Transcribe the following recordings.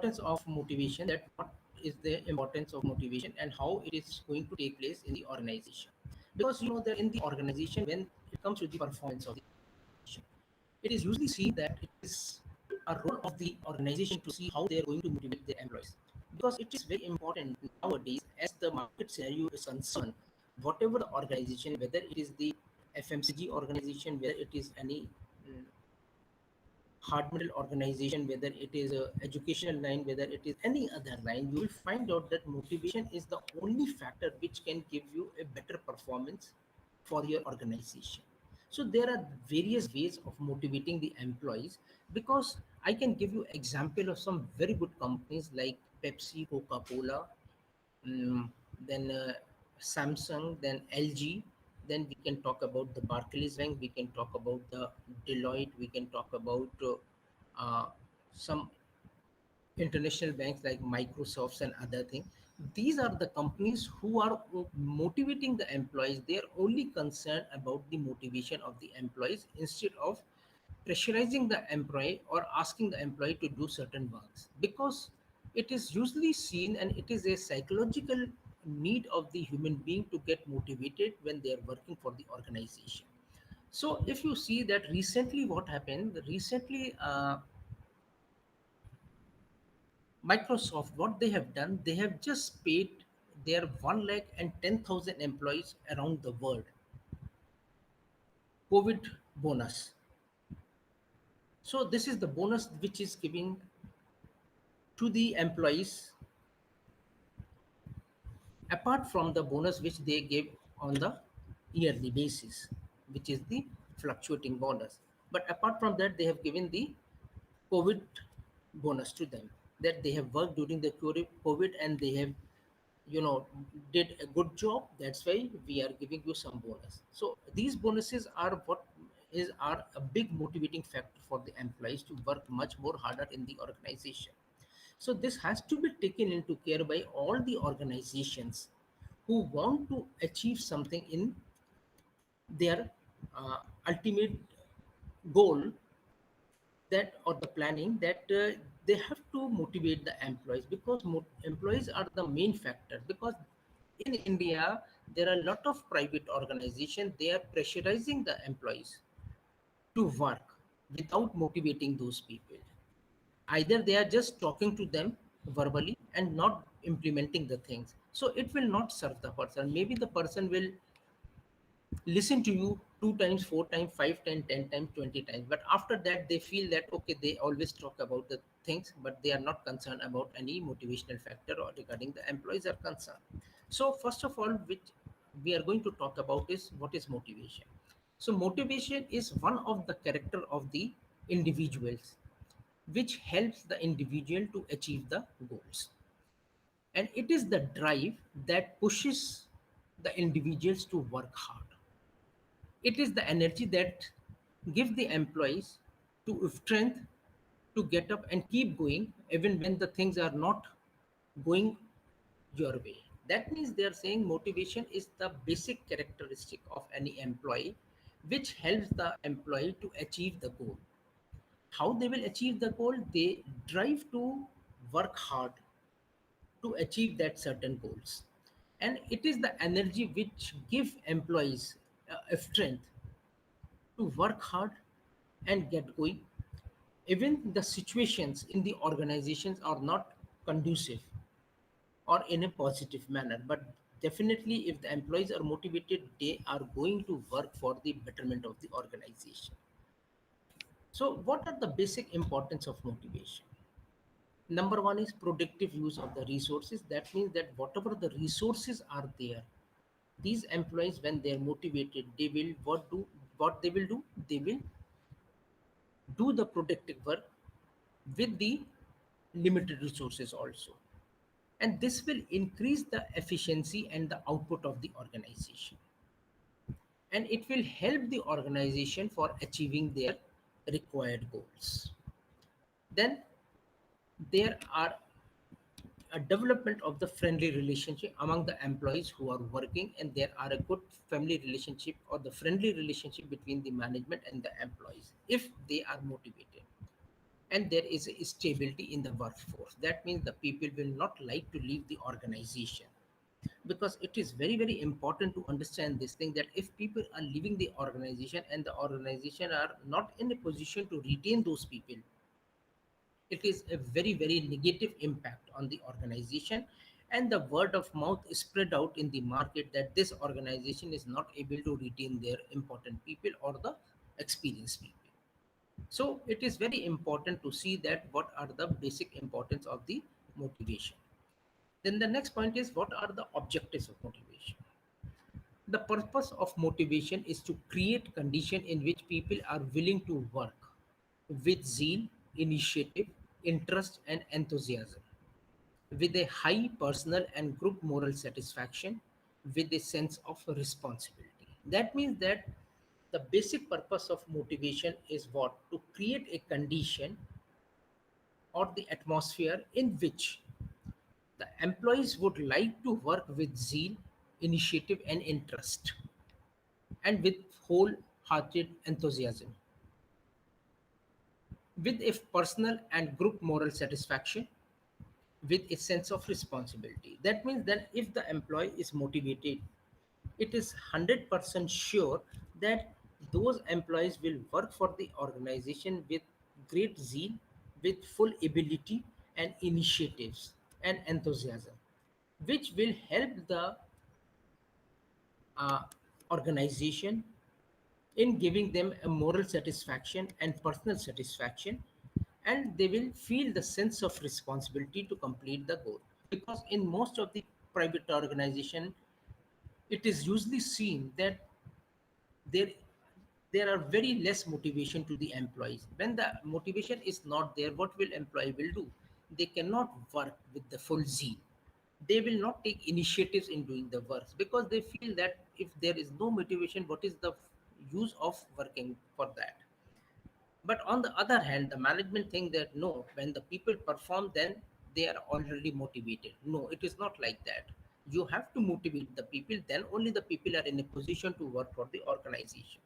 importance of motivation, that what is the importance of motivation and how it is going to take place in the organization. Because you know that in the organization, when it comes to the performance of the organization, it is usually seen that it is a role of the organization to see how they are going to motivate their employees. Because it is very important nowadays, as the market scenario is concerned, whatever the organization, whether it is the FMCG organization, whether it is any mm, hard metal organization, whether it is a educational line, whether it is any other line, you will find out that motivation is the only factor which can give you a better performance for your organization. So there are various ways of motivating the employees, because I can give you example of some very good companies like Pepsi, Coca-Cola, mm, then Samsung, then LG. Then we can talk about the Barclays Bank. We can talk about the Deloitte. We can talk about some international banks like Microsoft and other things. These are the companies who are motivating the employees. They are only concerned about the motivation of the employees instead of pressurizing the employee or asking the employee to do certain works, because it is usually seen and it is a psychological need of the human being to get motivated when they are working for the organization. So if you see that recently what happened recently, Microsoft, what they have done, they have just paid their 1 lakh and 10,000 employees around the world COVID bonus. So this is the bonus which is giving to the employees apart from the bonus which they gave on the yearly basis, which is the fluctuating bonus. But apart from that, they have given the COVID bonus to them, that they have worked during the COVID and they have, you know, did a good job. That's why we are giving you some bonus. So these bonuses are what is are a big motivating factor for the employees to work much more harder in the organization. So this has to be taken into care by all the organizations who want to achieve something in their ultimate goal, that or the planning, that they have to motivate the employees, because employees are the main factor. Because in India there are a lot of private organizations, they are pressurizing the employees to work without motivating those people. Either they are just talking to them verbally and not implementing the things, so it will not serve the person. Maybe the person will listen to you 2 times, 4 times, 5 times, 10 times, 20 times, but after that they feel that okay, they always talk about the things, but they are not concerned about any motivational factor or regarding the employees are concerned. So first of all, which we are going to talk about is what is motivation. So motivation is one of the character of the individuals which helps the individual to achieve the goals, and it is the drive that pushes the individuals to work hard. It is the energy that gives the employees to strength to get up and keep going even when the things are not going your way. That means they are saying motivation is the basic characteristic of any employee which helps the employee to achieve the goal. How they will achieve the goal? They drive to work hard to achieve that certain goals, and it is the energy which give employees a strength to work hard and get going even the situations in the organizations are not conducive or in a positive manner. But definitely if the employees are motivated, they are going to work for the betterment of the organization. So what are the basic importance of motivation? Number one is productive use of the resources. That means that whatever the resources are there, these employees, when they are motivated, they will what they will do, they will do the productive work with the limited resources also, and this will increase the efficiency and the output of the organization, and it will help the organization for achieving their required goals. Then there are a development of the friendly relationship among the employees who are working, and there are a good family relationship or the friendly relationship between the management and the employees if they are motivated. and there is a stability in the workforce. That means the people will not like to leave the organization, because it is very very important to understand this thing, that if people are leaving the organization and the organization are not in a position to retain those people, it is a very very negative impact on the organization, and the word of mouth is spread out in the market that this organization is not able to retain their important people or the experienced people. So it is very important to see that what are the basic importance of the motivation. Then the next point is, what are the objectives of motivation? The purpose of motivation is to create condition in which people are willing to work with zeal, initiative, interest and enthusiasm, with a high personal and group moral satisfaction, with a sense of responsibility. That means that the basic purpose of motivation is what? To create a condition or the atmosphere in which the employees would like to work with zeal, initiative, and interest, and with wholehearted enthusiasm, with a personal and group moral satisfaction, with a sense of responsibility. That means that if the employee is motivated, it is 100% sure that those employees will work for the organization with great zeal, with full ability and initiatives and enthusiasm, which will help the uh, organization in giving them a moral satisfaction and personal satisfaction, and they will feel the sense of responsibility to complete the goal. Because in most of the private organization, it is usually seen that there there are very less motivation to the employees. When the motivation is not there, what will employee will do? They cannot work with the full zeal. They will not take initiatives in doing the work, because they feel that if there is no motivation, what is the use of working for that? But on the other hand, the management think that no, when the people perform, then they are already motivated. No, it is not like that. You have to motivate the people, then only the people are in a position to work for the organization.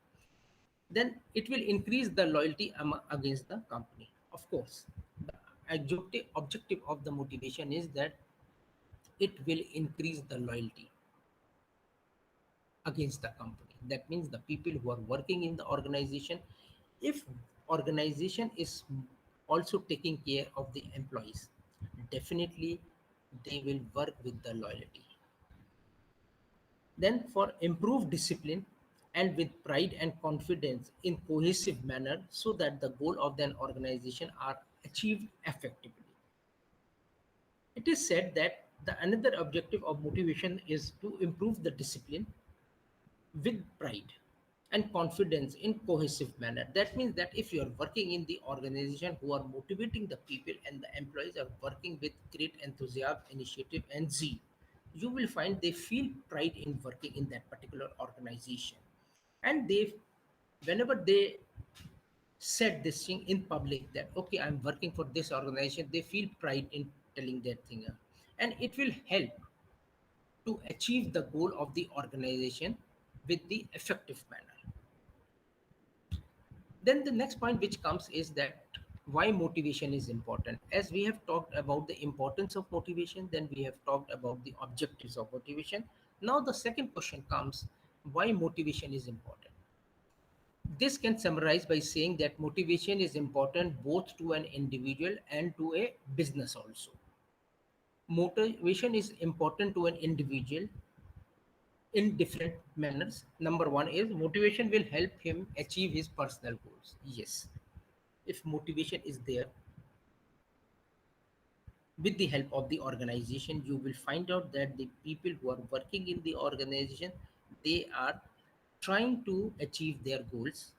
Then it will increase the loyalty against the company. Of course, the objective of the motivation is that it will increase the loyalty against the company. That means the people who are working in the organization, if organization is also taking care of the employees, definitely they will work with the loyalty. Then for improved discipline and with pride and confidence in cohesive manner, so that the goal of an organization are achieved effectively. It is said that the another objective of motivation is to improve the discipline with pride and confidence in cohesive manner. That means that if you are working in the organization who are motivating the people and the employees are working with great enthusiasm, initiative and zeal, you will find they feel pride in working in that particular organization. And they, whenever they said this thing in public that okay, I'm working for this organization, they feel pride in telling that thing, and it will help to achieve the goal of the organization with the effective manner. Then the next point which comes is that why motivation is important. As we have talked about the importance of motivation, then we have talked about the objectives of motivation. Now the second question comes, why motivation is important. This can summarize by saying that motivation is important both to an individual and to a business also. Motivation is important to an individual in different manners. Number one is motivation will help him achieve his personal goals. Yes, if motivation is there, with the help of the organization, you will find out that the people who are working in the organization, they are trying to achieve their goals.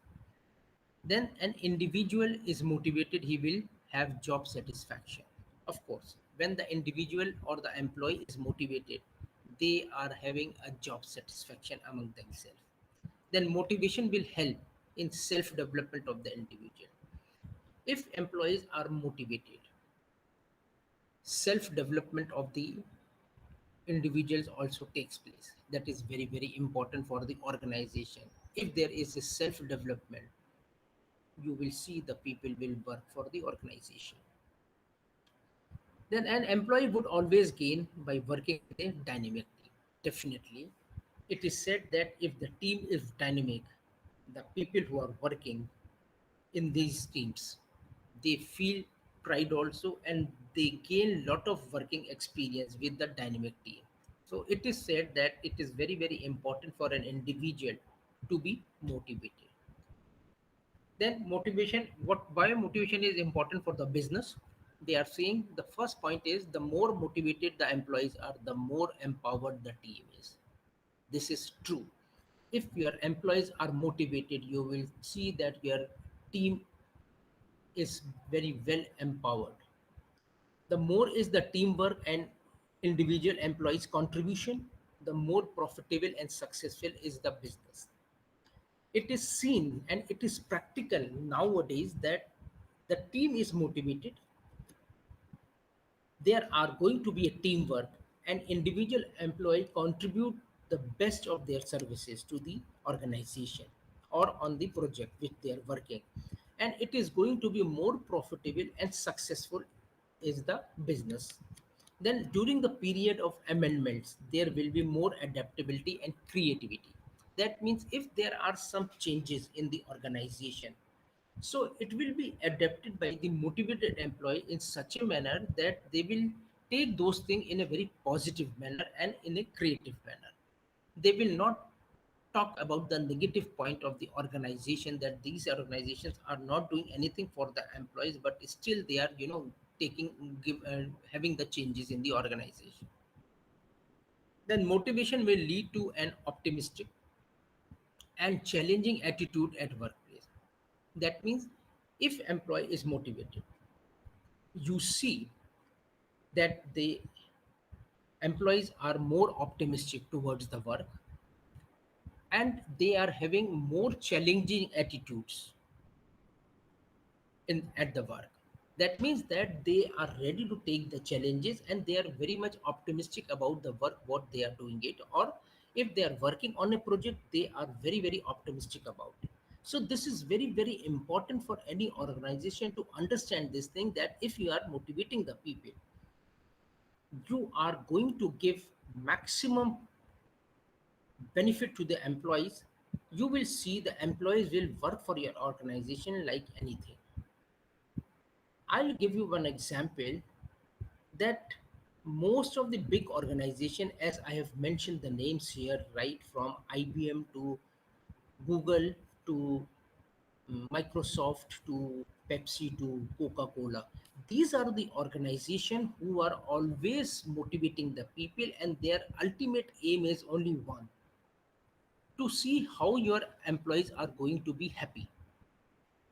Then an individual is motivated, he will have job satisfaction. Of course, when the individual or the employee is motivated, they are having a job satisfaction among themselves. Then motivation will help in self development of the individual. If employees are motivated, self development of the individuals also takes place. That is very very important for the organization. If there is a self development, you will see the people will work for the organization. Then an employee would always gain by working with a dynamic team. Definitely. It is said that if the team is dynamic, the people who are working in these teams, they feel pride also, and they gain lot of working experience with the dynamic team. So it is said that it is very, very important for an individual to be motivated. Then motivation, why motivation is important for the business? They are saying the first point is the more motivated the employees are, the more empowered the team is. This is true. If your employees are motivated, you will see that your team is very well empowered. The more is the teamwork and individual employees' contribution, the more profitable and successful is the business. It is seen and it is practical nowadays that the team is motivated, there are going to be a teamwork, and individual employee contribute the best of their services to the organization or on the project which they are working, and it is going to be more profitable and successful is the business. Then during the period of amendments there will be more adaptability and creativity. That means if there are some changes in the organization, so it will be adapted by the motivated employee in such a manner that they will take those things in a very positive manner and in a creative manner. They will not talk about the negative point of the organization, that these organizations are not doing anything for the employees, but still they are, taking having the changes in the organization. Then motivation will lead to an optimistic and challenging attitude at workplace. That means if employee is motivated, you see that the employees are more optimistic towards the work, and they are having more challenging attitudes in at the work. That means that they are ready to take the challenges, and they are very much optimistic about the work what they are doing it, or if they are working on a project they are very, very optimistic about it. So this is very, very important for any organization to understand this thing, that if you are motivating the people, you are going to give maximum benefit to the employees. You will see the employees will work for your organization like anything. I'll give you one example, that most of the big organization, as I have mentioned the names here, right from IBM to Google to Microsoft to Pepsi to Coca Cola, these are the organization who are always motivating the people, and their ultimate aim is only one: to see how your employees are going to be happy.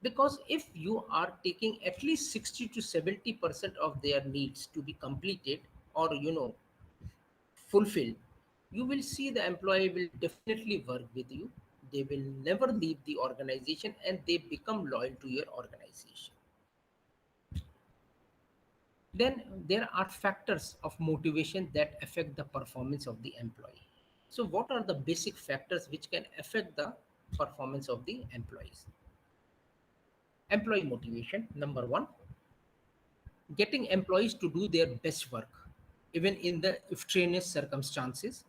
Because if you are taking at least 60 to 70% of their needs to be completed, or fulfilled, you will see the employee will definitely work with you. They will never leave the organization, and they become loyal to your organization. Then there are factors of motivation that affect the performance of the employee. So what are the basic factors which can affect the performance of the employees? Employee motivation, number one: getting employees to do their best work, even in the extraneous circumstances.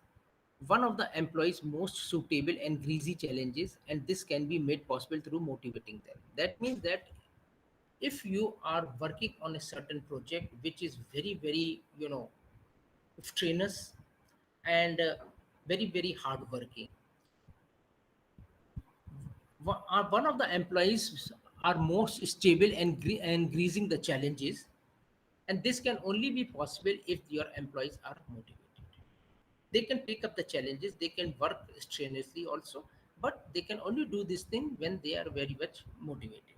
One of the employees' most suitable and greasy challenges, and this can be made possible through motivating them. That means that if you are working on a certain project which is very, very, strenuous and very, very hard working, one of the employees are most stable and and greasing the challenges, and this can only be possible if your employees are motivated. They can pick up the challenges, they can work strenuously also, but they can only do this thing when they are very much motivated.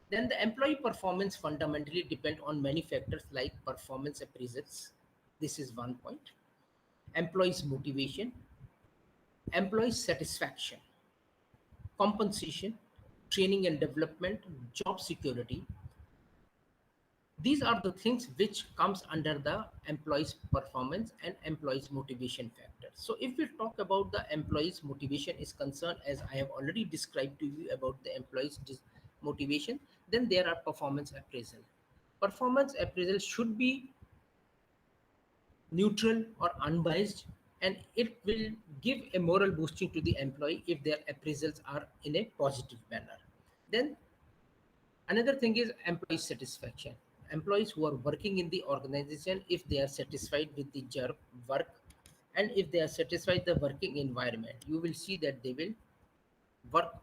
Then the employee performance fundamentally depend on many factors like performance appraisals. This is one point. Employees motivation, employee satisfaction, compensation, training and development, job security. These are the things which comes under the employees performance and employees motivation factors. So if we talk about the employees motivation is concerned, as I have already described to you about the employees motivation. Then there are performance appraisal. Performance appraisal should be neutral or unbiased, and it will give a moral boosting to the employee if their appraisals are in a positive manner. Then another thing is employee satisfaction. Employees who are working in the organization, if they are satisfied with the job work, and if they are satisfied the working environment, you will see that they will work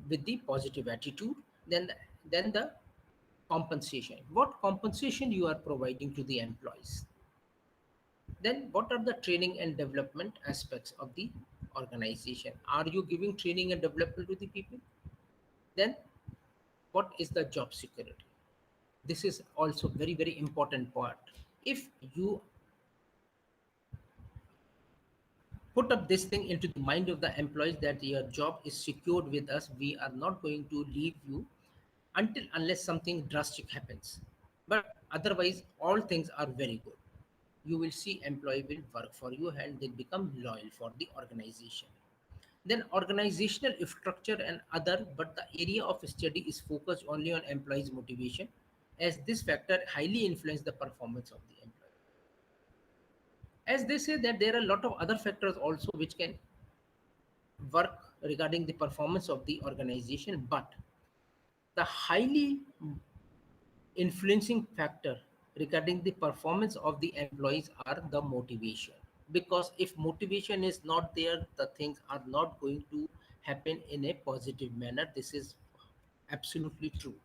with the positive attitude. Then the compensation, what compensation you are providing to the employees. Then what are the training and development aspects of the organization? Are you giving training and development to the people? Then what is the job security? This is also very important part. If you put up this thing into the mind of the employees that your job is secured with us, we are not going to leave you until unless something drastic happens, but otherwise all things are very good. You will see employee will work for you and they become loyal for the organization. Then organizational structure and other, but the area of study is focused only on employees motivation, as this factor highly influence the performance of the employee. As they say that there are a lot of other factors also which can work regarding the performance of the organization, but the highly influencing factor regarding the performance of the employees are the motivation. Because if motivation is not there, the things are not going to happen in a positive manner. This is absolutely true.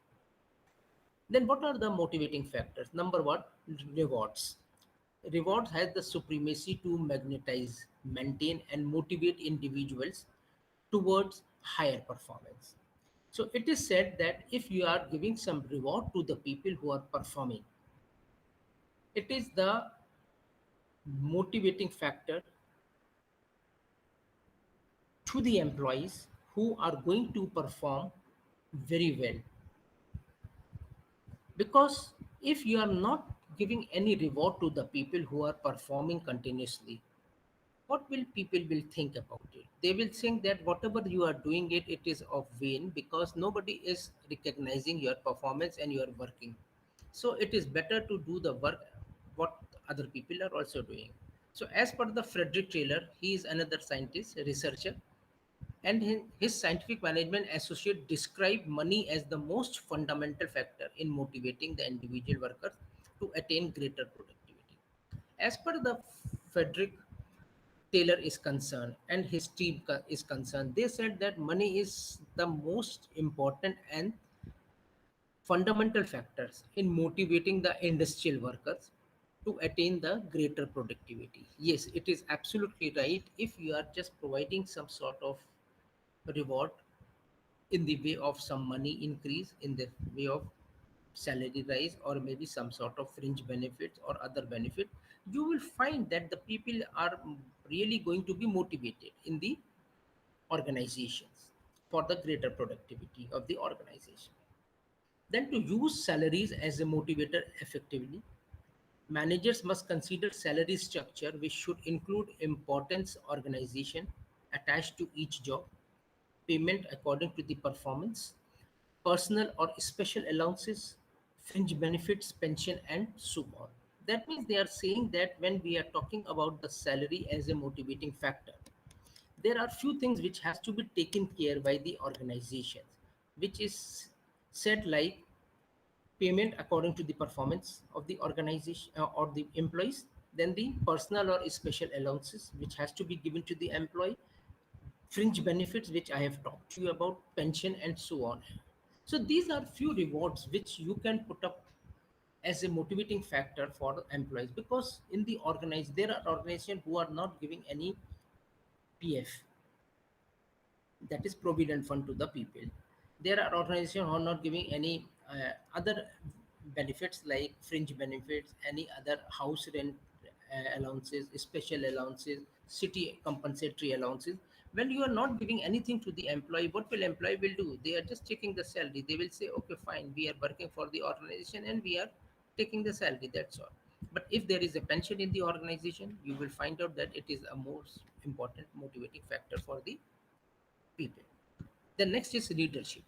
Then what are the motivating factors? Number one, rewards. Rewards has the supremacy to magnetize, maintain, and motivate individuals towards higher performance. So it is said that if you are giving some reward to the people who are performing, it is the motivating factor to the employees who are going to perform very well. Because if you are not giving any reward to the people who are performing continuously, what will people will think about it? They will think that whatever you are doing it, it is of vain because nobody is recognizing your performance and you are working. So it is better to do the work what other people are also doing. So as per the Frederick Taylor, he is another scientist, researcher, and his scientific management associate described money as the most fundamental factor in motivating the individual workers to attain greater productivity. As per the Frederick Taylor is concerned and his team is concerned, they said that money is the most important and fundamental factors in motivating the industrial workers to attain the greater productivity. Yes, it is absolutely right. If you are just providing some sort of reward in the way of some money increase, in the way of salary rise, or maybe some sort of fringe benefits or other benefit, you will find that the people are really going to be motivated in the organizations for the greater productivity of the organization. Then to use salaries as a motivator effectively, managers must consider salary structure which should include importance organization attached to each job, payment according to the performance, personal or special allowances, fringe benefits, pension, and so on. That means they are saying that when we are talking about the salary as a motivating factor, there are few things which has to be taken care by the organizations, which is said like payment according to the performance of the organization or the employees, then the personal or special allowances which has to be given to the employee, fringe benefits which I have talked to you about, pension, and so on. So these are few rewards which you can put up as a motivating factor for employees, because in the organized there are organizations who are not giving any PF, that is provident fund, to the people. There are organizations who are not giving any other benefits like fringe benefits, any other house rent allowances, special allowances, city compensatory allowances. When you are not giving anything to the employee, what will employee will do? They are just taking the salary. They will say, okay, fine, we are working for the organization and we are taking the salary. That's all. But if there is a pension in the organization, you will find out that it is a most important motivating factor for the people. The next is leadership.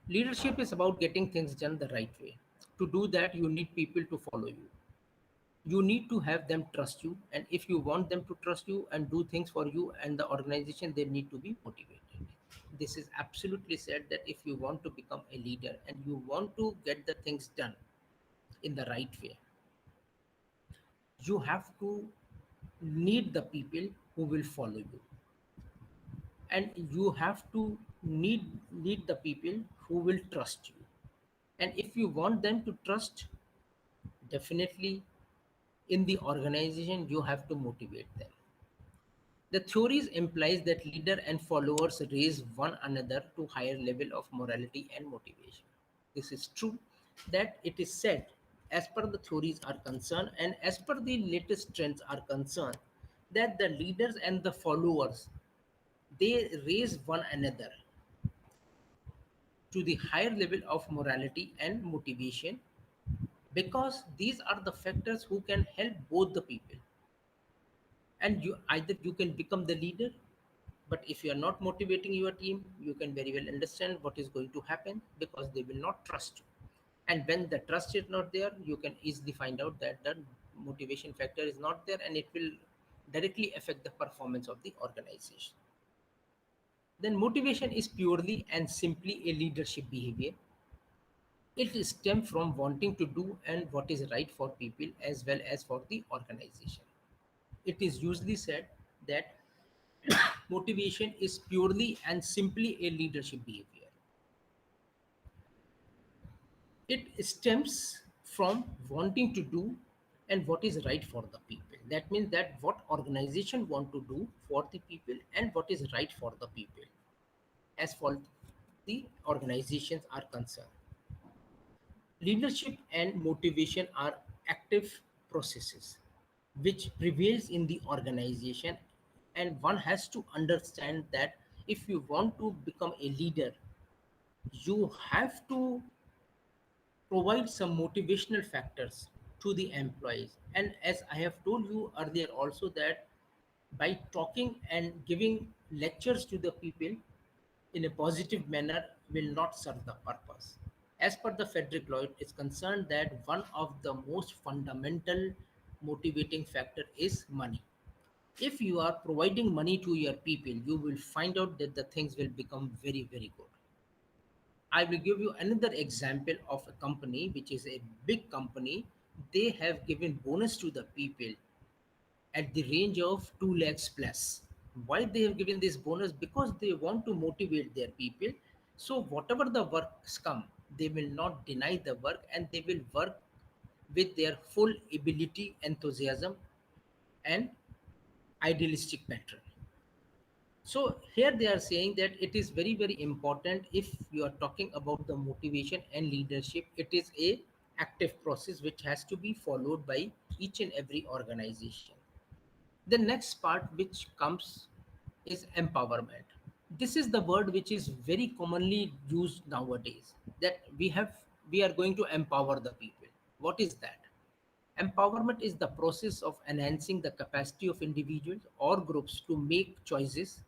Leadership is about getting things done the right way. To do that, you need people to follow you. You need to have them trust you, and if you want them to trust you and do things for you and the organization, they need to be motivated. This is absolutely said that if you want to become a leader and you want to get the things done in the right way, you have to need the people who will follow you, and you have to need the people who will trust you. And if you want them to trust, definitely in the organization you have to motivate them. The theories implies that leader and followers raise one another to higher level of morality and motivation. This is true that it is said, as per the theories are concerned and as per the latest trends are concerned, that the leaders and the followers, they raise one another to the higher level of morality and motivation, because these are the factors who can help both the people. And you either you can become the leader, but if you are not motivating your team, you can very well understand what is going to happen, because they will not trust you. And when the trust is not there, you can easily find out that the motivation factor is not there, and it will directly affect the performance of the organization. Then motivation is purely and simply a leadership behavior. It stems from wanting to do and what is right for people as well as for the organization. It is usually said that motivation is purely and simply a leadership behavior. It stems from wanting to do and what is right for the people. That means that what organization want to do for the people and what is right for the people as for the organizations are concerned. Leadership and motivation are active processes which prevails in the organization, and one has to understand that if you want to become a leader, you have to provide some motivational factors to the employees. And as I have told you earlier also, that by talking and giving lectures to the people in a positive manner will not serve the purpose. As per the Frederick Lloyd is concerned, that one of the most fundamental motivating factor is money. If you are providing money to your people, you will find out that the things will become very, very good. I will give you another example of a company which is a big company. They have given bonus to the people at the range of 2 lakhs plus. Why they have given this bonus? Because they want to motivate their people. So whatever the works come, they will not deny the work, and they will work with their full ability, enthusiasm, and idealistic pattern. So here they are saying that it is very, very important. If you are talking about the motivation and leadership, it is a active process which has to be followed by each and every organization. The next part which comes is empowerment. This is the word which is very commonly used nowadays, that we are going to empower the people. What is that? Empowerment is the process of enhancing the capacity of individuals or groups to make choices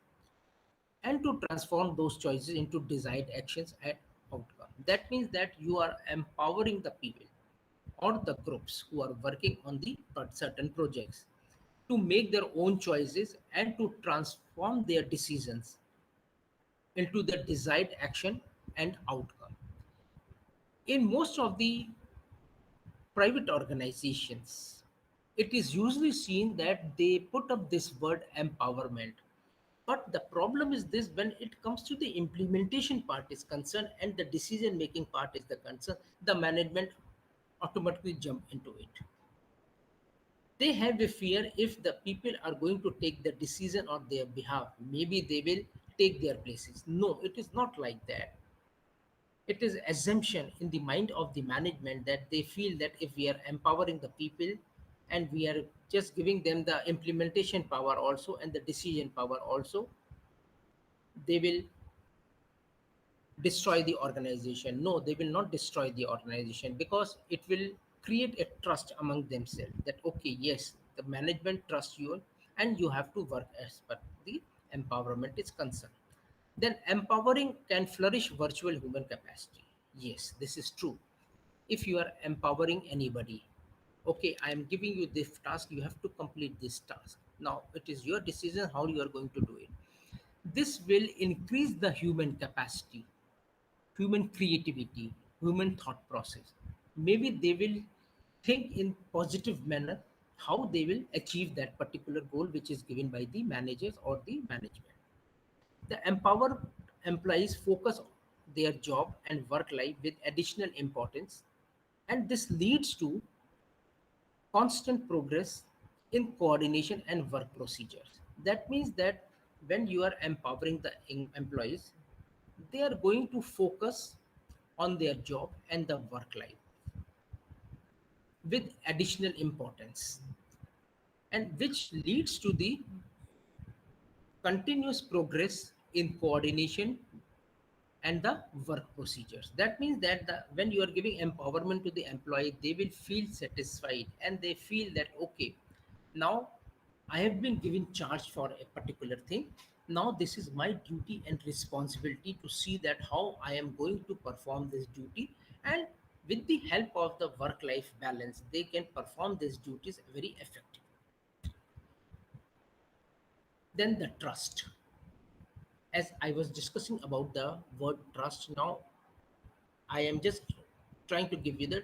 and to transform those choices into desired actions and outcome. That means that you are empowering the people or the groups who are working on the certain projects to make their own choices and to transform their decisions into the desired action and outcome. In most of the private organizations, it is usually seen that they put up this word empowerment. But the problem is this: when it comes to the implementation part is concerned and the decision making part is the concern, the management automatically jump into it. They have a fear, if the people are going to take the decision on their behalf, maybe they will take their places. No, it is not like that. It is assumption in the mind of the management that they feel that if we are empowering the people and we are just giving them the implementation power also and the decision power also, they will destroy the organization. No, they will not destroy the organization, because it will create a trust among themselves that okay, yes, the management trusts you and you have to work as per the empowerment is concerned. Then empowering can flourish virtual human capacity. Yes, this is true. If you are empowering anybody, okay, I am giving you this task, you have to complete this task. Now it is your decision how you are going to do it. This will increase the human capacity, human creativity, human thought process. Maybe they will think in positive manner how they will achieve that particular goal which is given by the managers or the management. The empowered employees focus their job and work life with additional importance, and this leads to constant progress in coordination and work procedures. That means that when you are empowering the employees, they are going to focus on their job and the work life with additional importance, and which leads to the continuous progress in coordination and the work procedures. That means that when you are giving empowerment to the employee, they will feel satisfied and they feel that okay, now I have been given charge for a particular thing. Now this is my duty and responsibility to see that how I am going to perform this duty, and with the help of the work life balance they can perform these duties very effectively. Then the trust, as I was discussing about the word trust, now I am just trying to give you the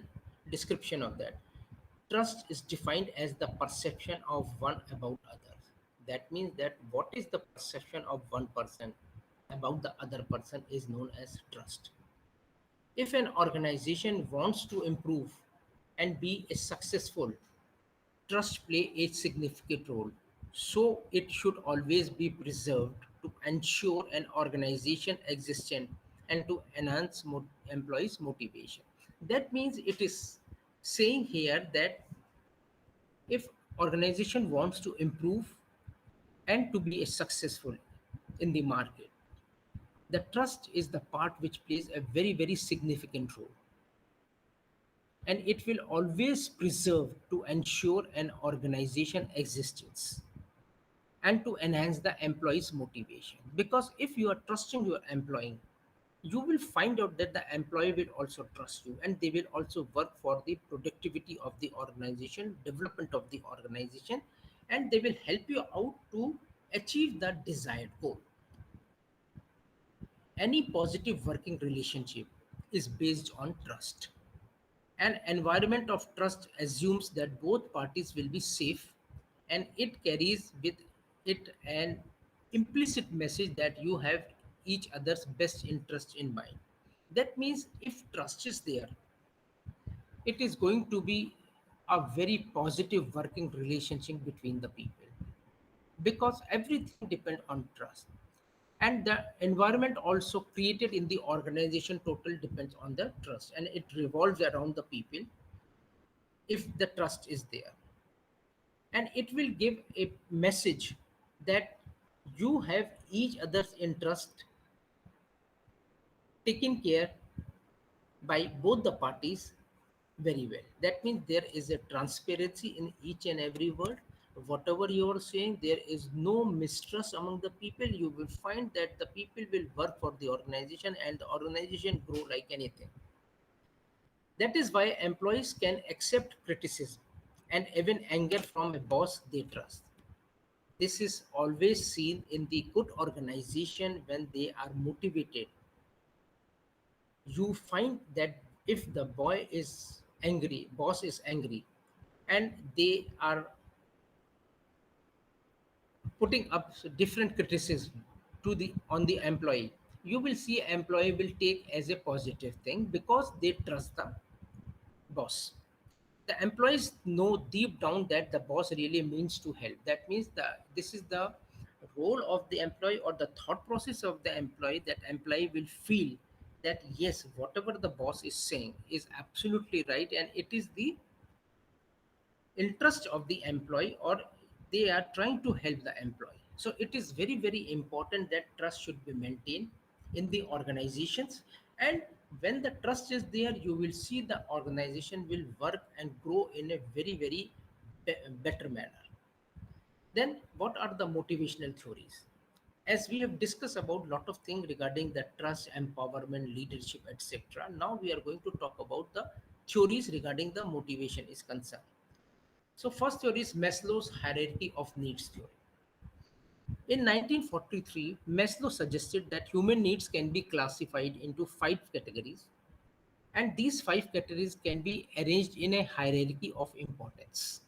description of that. Trust is defined as the perception of one about others. That means that what is the perception of one person about the other person is known as trust. If an organization wants to improve and be a successful, trust play a significant role. So it should always be preserved to ensure an organization existence and to enhance employees' motivation. That means it is saying here that if organization wants to improve and to be a successful in the market, the trust is the part which plays a very significant role, and it will always preserve to ensure an organization existence and to enhance the employee's motivation. Because if you are trusting your employee, you will find out that the employee will also trust you and they will also work for the productivity of the organization, development of the organization, and they will help you out to achieve the desired goal. Any positive working relationship is based on trust. An environment of trust assumes that both parties will be safe, and it carries with it an implicit message that you have each other's best interest in mind. That means if trust is there, it is going to be a very positive working relationship between the people, because everything depends on trust, and the environment also created in the organization total depends on the trust, and it revolves around the people if the trust is there, and it will give a message that you have each other's interest taken care by both the parties very well. That means there is a transparency in each and every word. Whatever you are saying, there is no mistrust among the people. You will find that the people will work for the organization and the organization grow like anything. That is why employees can accept criticism and even anger from a boss they trust. This is always seen in the good organization when they are motivated. You find that if the boss is angry, and they are putting up different criticism to the on the employee, you will see employee will take as a positive thing because they trust the boss. The employees know deep down that the boss really means to help. That means this is the role of the employee or the thought process of the employee, that employee will feel that yes, whatever the boss is saying is absolutely right and it is the interest of the employee, or they are trying to help the employee. So it is very important that trust should be maintained in the organizations, and when the trust is there, you will see the organization will work and grow in a very better manner. Then what are the motivational theories? As we have discussed about lot of things regarding the trust, empowerment, leadership, etc., now we are going to talk about the theories regarding the motivation is concerned. So first theory is Maslow's hierarchy of needs theory. In 1943, Maslow suggested that human needs can be classified into five categories, and these five categories can be arranged in a hierarchy of importance.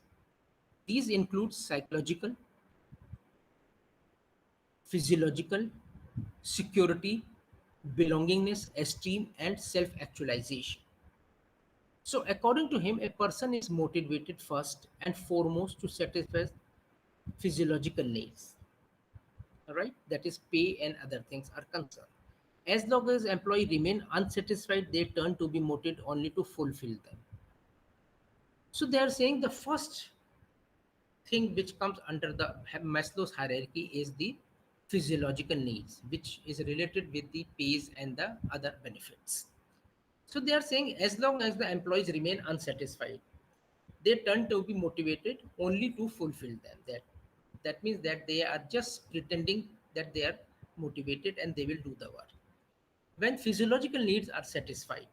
These include psychological, physiological, security, belongingness, esteem, and self actualization. So, according to him, a person is motivated first and foremost to satisfy physiological needs, all right? That is, pay and other things are concerned. As long as employee remain unsatisfied, they turn to be motivated only to fulfill them. So, they are saying the first thing which comes under the Maslow's hierarchy is the physiological needs, which is related with the pays and the other benefits. So they are saying as long as the employees remain unsatisfied, they turn to be motivated only to fulfill them. That means that they are just pretending that they are motivated and they will do the work. When physiological needs are satisfied,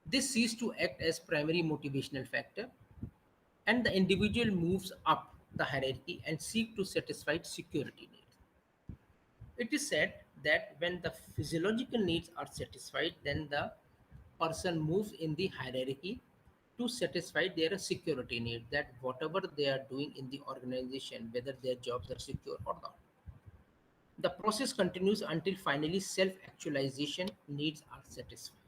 this cease to act as primary motivational factor, and the individual moves up the hierarchy and seek to satisfy security needs. It is said that when the physiological needs are satisfied, then the person moves in the hierarchy to satisfy their security need, that whatever they are doing in the organization, whether their jobs are secure or not. The process continues until finally self actualization needs are satisfied.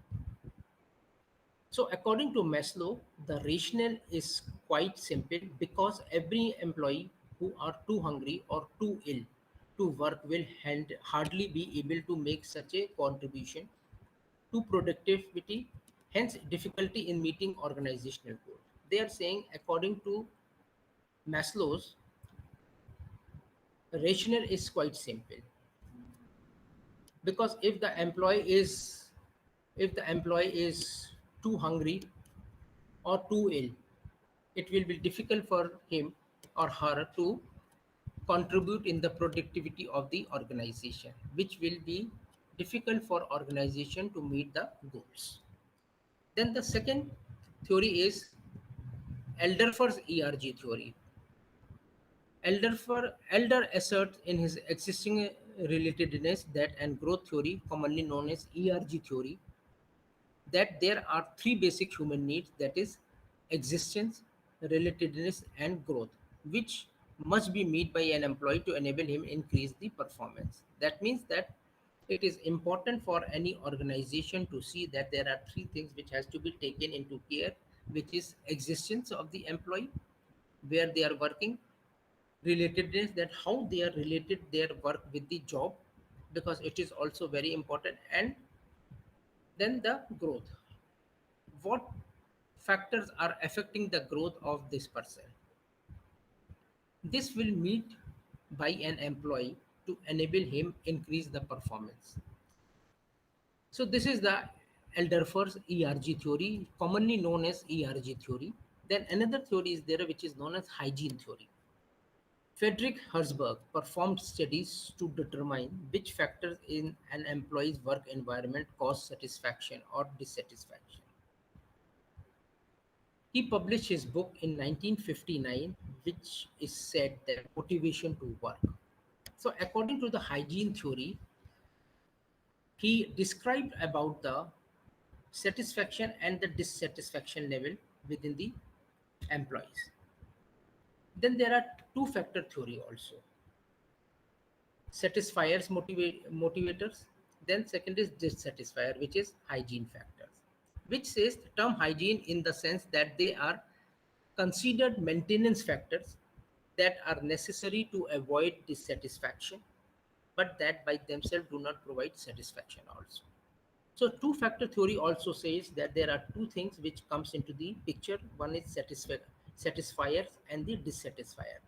So, according to Maslow, the rationale is quite simple because every employee who are too hungry or too ill to work will hardly be able to make such a contribution to productivity, hence, difficulty in meeting organizational goals. They are saying, according to Maslow's rationale is quite simple because if the employee is too hungry or too ill, it will be difficult for him or her to contribute in the productivity of the organization, which will be difficult for organization to meet the goals. Then the second theory is Elderfer's ERG theory. Elder asserts in his existing relatedness that and growth theory, commonly known as ERG theory, that there are three basic human needs, that is existence, relatedness, and growth, which must be met by an employee to enable him increase the performance. That means that it is important for any organization to see that there are three things which has to be taken into care, which is existence of the employee, where they are working, relatedness, that how they are related their work with the job, because it is also very important, and then the growth, what factors are affecting the growth of this person. This will meet by an employee to enable him increase the performance. So this is the Elderfer's ERG theory, commonly known as ERG theory. Then another theory is there which is known as hygiene theory. Frederick Herzberg performed studies to determine which factors in an employee's work environment cause satisfaction or dissatisfaction. He published his book in 1959, which is said that motivation to work. So, according to the hygiene theory, he described about the satisfaction and the dissatisfaction level within the employees. Then there are two factor theory also, satisfiers, motivators. Then second is dissatisfier, which is hygiene factors, which says the term hygiene in the sense that they are considered maintenance factors that are necessary to avoid dissatisfaction, but that by themselves do not provide satisfaction also. So two factor theory also says that there are two things which comes into the picture. One is satisfiers and the dissatisfier.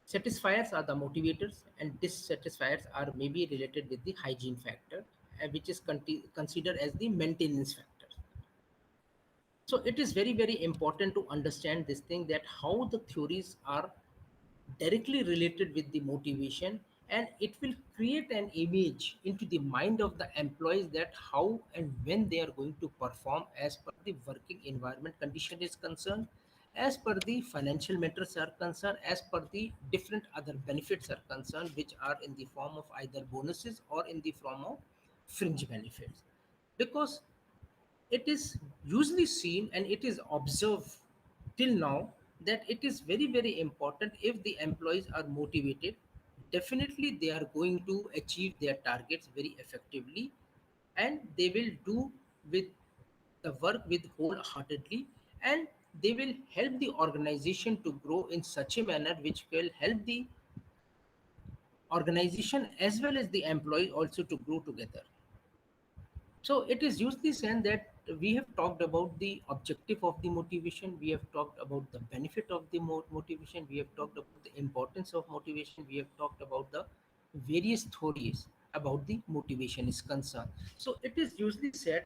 Satisfiers are the motivators and dissatisfiers are maybe related with the hygiene factor, which is considered as the maintenance factor. So it is very, very important to understand this thing, that how the theories are directly related with the motivation and it will create an image into the mind of the employees that how and when they are going to perform as per the working environment condition is concerned, as per the financial matters are concerned, as per the different other benefits are concerned, which are in the form of either bonuses or in the form of fringe benefits. Because it is usually seen and it is observed till now that it is very very important. If the employees are motivated, definitely they are going to achieve their targets very effectively, and they will do with the work with wholeheartedly, and they will help the organization to grow in such a manner which will help the organization as well as the employee also to grow together. So it is usually said that we have talked about the objective of the motivation, we have talked about the benefit of the motivation, we have talked about the importance of motivation, we have talked about the various theories about the motivation is concerned. So it is usually said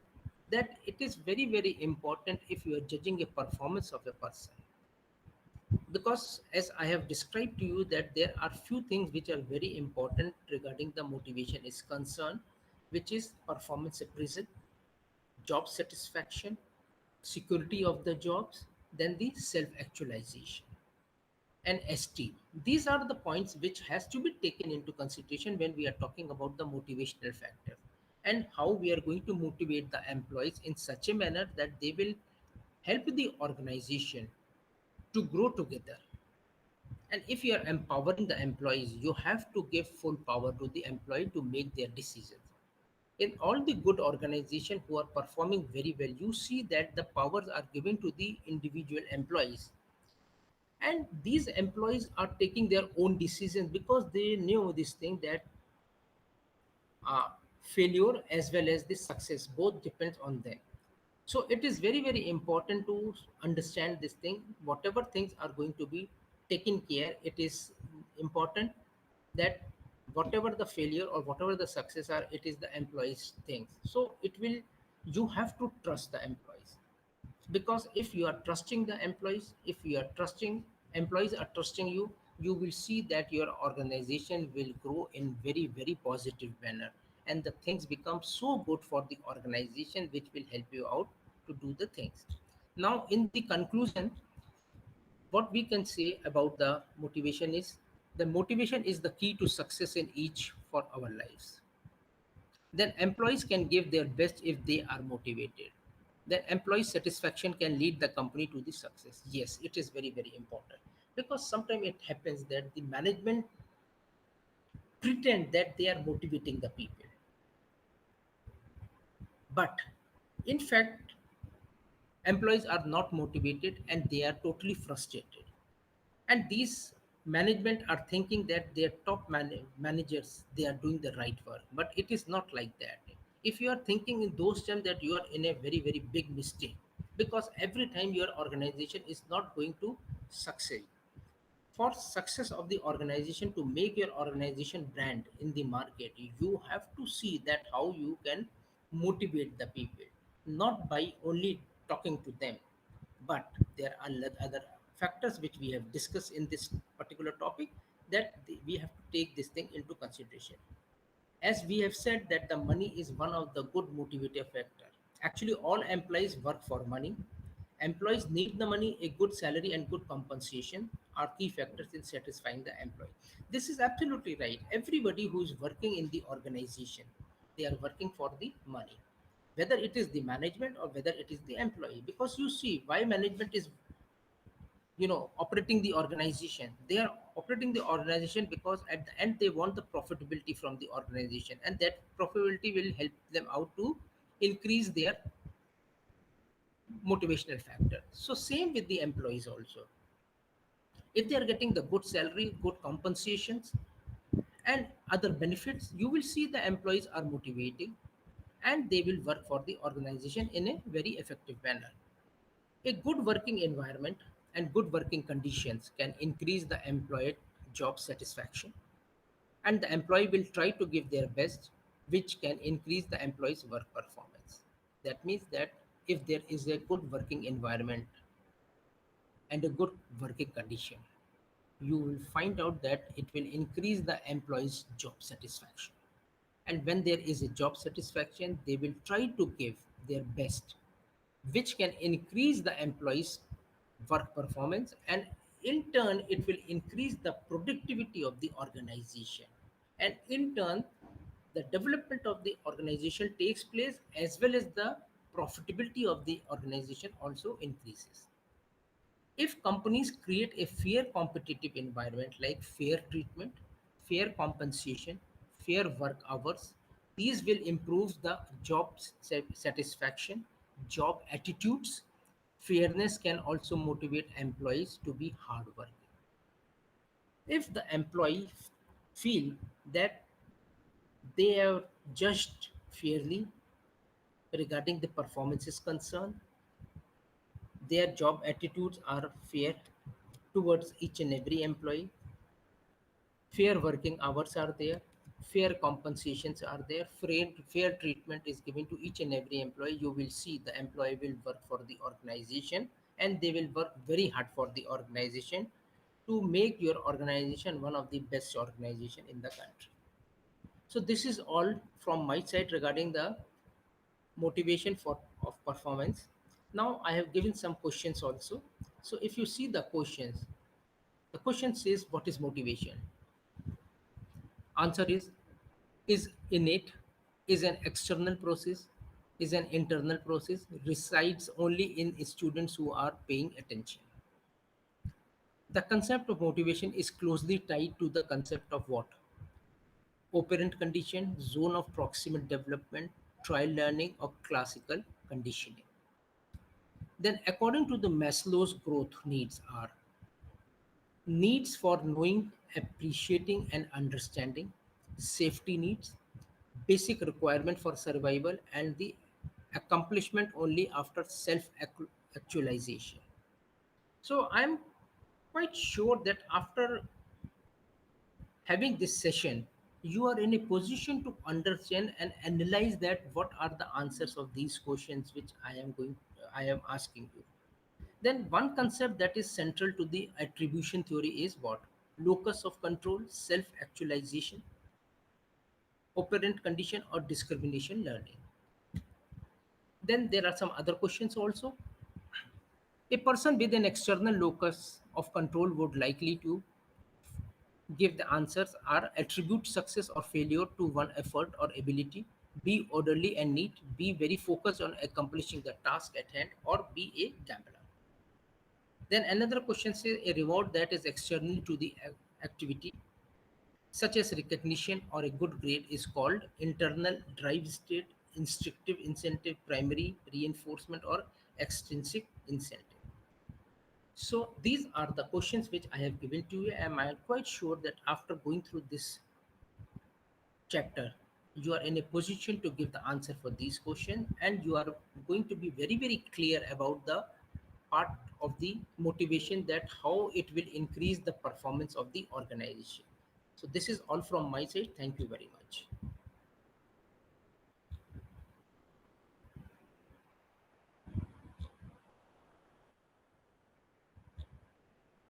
that it is very very important if you are judging a performance of a person, because as I have described to you that there are few things which are very important regarding the motivation is concerned, which is performance appraisal, job satisfaction, security of the jobs, then the self-actualization and esteem. These are the points which has to be taken into consideration when we are talking about the motivational factor and how we are going to motivate the employees in such a manner that they will help the organization to grow together. And if you are empowering the employees, you have to give full power to the employee to make their decisions. In all the good organizations who are performing very well, you see that the powers are given to the individual employees, and these employees are taking their own decisions because they know this thing that uh, failure as well as the success both depends on them. So it is very very important to understand this thing. Whatever things are going to be taken care, it is important that whatever the failure or whatever the success are, it is the employees things. So it will, you have to trust the employees, because if you are trusting the employees, if you are trusting, employees are trusting you, you will see that your organization will grow in very very positive manner, and the things become so good for the organization which will help you out to do the things. Now in the conclusion, what we can say about the motivation is, the motivation is the key to success in each for our lives. Then employees can give their best if they are motivated. Then employee satisfaction can lead the company to the success. Yes, it is very very important, because sometimes it happens that the management pretend that they are motivating the people, but in fact employees are not motivated and they are totally frustrated. And these management are thinking that their top managers, they are doing the right work, but it is not like that. If you are thinking in those terms, that you are in a very very big mistake, because every time your organization is not going to succeed. For success of the organization, to make your organization brand in the market, you have to see that how you can motivate the people, not by only talking to them, but there are other factors which we have discussed in this particular topic, that we have to take this thing into consideration. As we have said that the money is one of the good motivator factor. Actually all employees work for money. Employees need the money. A good salary and good compensation are key factors in satisfying the employee. This is absolutely right. Everybody who is working in the organization, they are working for the money, whether it is the management or whether it is the employee. Because you see why management is, operating the organization. They are operating the organization because at the end they want the profitability from the organization, and that profitability will help them out to increase their motivational factor. So same with the employees also. If they are getting the good salary, good compensations, and other benefits, you will see the employees are motivating, and they will work for the organization in a very effective manner. A good working environment and good working conditions can increase the employee job satisfaction, and the employee will try to give their best, which can increase the employee's work performance. That means that if there is a good working environment and a good working condition, you will find out that it will increase the employee's job satisfaction. And when there is a job satisfaction, they will try to give their best, which can increase the employees' work performance, and in turn, it will increase the productivity of the organization. And in turn, the development of the organization takes place, as well as the profitability of the organization also increases. If companies create a fair competitive environment like fair treatment, fair compensation, fair work hours, these will improve the job satisfaction, job attitudes. Fairness can also motivate employees to be hardworking. If the employee feel that they are judged fairly regarding the performance is concerned, their job attitudes are fair towards each and every employee, fair working hours are there, fair compensations are there, fair treatment is given to each and every employee, you will see the employee will work for the organization, and they will work very hard for the organization to make your organization one of the best organization in the country. So this is all from my side regarding the motivation for of performance. Now I have given some questions also. So if you see the questions, the question says, what is motivation? Answer is innate, is an external process, is an internal process, resides only in students who are paying attention. The concept of motivation is closely tied to the concept of what? Operant condition, zone of proximate development, trial learning, or classical conditioning. Then, according to the Maslow's growth needs are needs for knowing, appreciating, and understanding, safety needs, basic requirement for survival, and the accomplishment only after self actualization. So I'm quite sure that after having this session, you are in a position to understand and analyze that what are the answers of these questions which I am asking you. Then one concept that is central to the attribution theory is what? Locus of control, self-actualization, operant condition, or discrimination learning. Then there are some other questions also. A person with an external locus of control would likely to give the answers are attribute success or failure to one effort or ability, be orderly and neat, be very focused on accomplishing the task at hand, or be a gambler. Then another question says a reward that is external to the activity, such as recognition or a good grade, is called internal drive state, instructive incentive, primary reinforcement, or extrinsic incentive. So these are the questions which I have given to you, and I am quite sure that after going through this chapter, you are in a position to give the answer for these questions, and you are going to be very, very clear about the part of the motivation, that how it will increase the performance of the organization. So this is all from my side. Thank you very much.